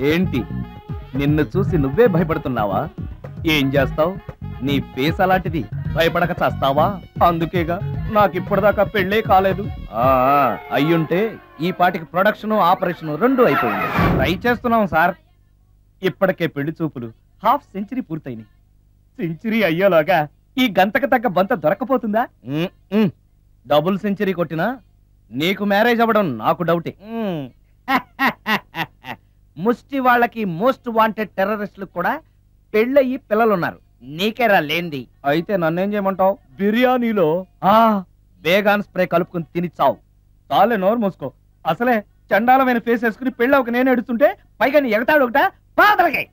ఏంటి నిన్ను చూసి నువ్వే భయపడుతున్నావా? ఏం చేస్తావు? నీ ఫేస్ అలాంటిది, భయపడక చేస్తావా? అందుకేగా నాకిప్పటిదాకా పెళ్ళే కాలేదు. అయ్యుంటే ఈ పాటికి ప్రొడక్షన్ ఆపరేషన్ రెండు అయిపోయింది. ట్రై చేస్తున్నాం సార్. ఇప్పటికే పెళ్లి చూపులు హాఫ్ సెంచరీ పూర్తయినాయి. సెంచరీ అయ్యేలాగా ఈ గంతకు తగ్గ బంత దొరకపోతుందా? డబుల్ సెంచరీ కొట్టినా నీకు మ్యారేజ్ అవ్వడం నాకు డౌటే. ముష్టి వాళ్ళకి మోస్ట్ వాంటెడ్ టెర్రరిస్టులకు కూడా పెళ్ళయి పిల్లలున్నారు. నీకేరా లేంది. అయితే నన్నేం చేయమంటావు? బిర్యానీలో బేగాన్ స్ప్రే కలుపుకుని తిని చావు. చాలే, నోరు మూసుకో. అసలే చండాలమైన ఫేస్ వేసుకుని పెళ్ళి ఒక నేను ఎడుతుంటే పైగా నీ ఎగతాడు ఒకట పాతలకే.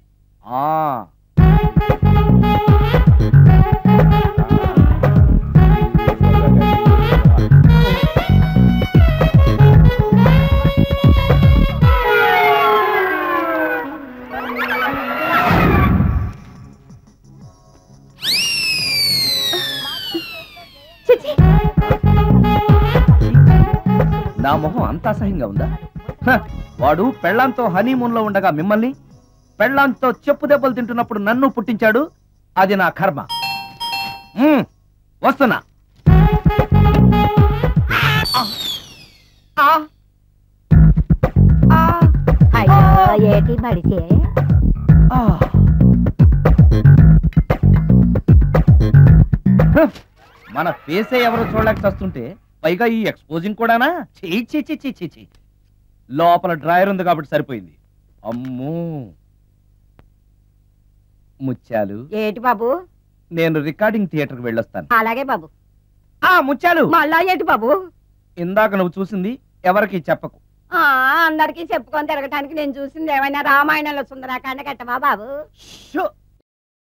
నా మొహం అంత అసహ్యంగా ఉందా? వాడు పెళ్ళాంతో హనీమూన్ లో ఉండగా మిమ్మల్ని, పెళ్ళాంతో చెప్పు దెబ్బలు తింటున్నప్పుడు నన్ను పుట్టించాడు. అది నా కర్మ. వస్తున్నా. ఏటి బడితే మన ఫేసే ఎవరో చూడలేక చస్తుంటే పైగా ఈ ఎక్స్పోజింగ్ కూడానా? చీ. లోపల డ్రాయర్ ఉంది కాబట్టి సరిపోయింది. అమ్మో ముత్యాలు. ఏటి బాబు? నేను రికార్డింగ్ థియేటర్కి వెళ్ళొస్తాను. అలాగే బాబు. ముత్యాలు, మళ్ళా ఏటి బాబు? ఇందాక నువ్వు చూసింది ఎవరికి చెప్పకు. అందరికి చెప్పుకొని తిరగటానికి నేను చూసింది ఏమైనా రామాయణంలో సుందరాకాండ కట్టవా బాబు?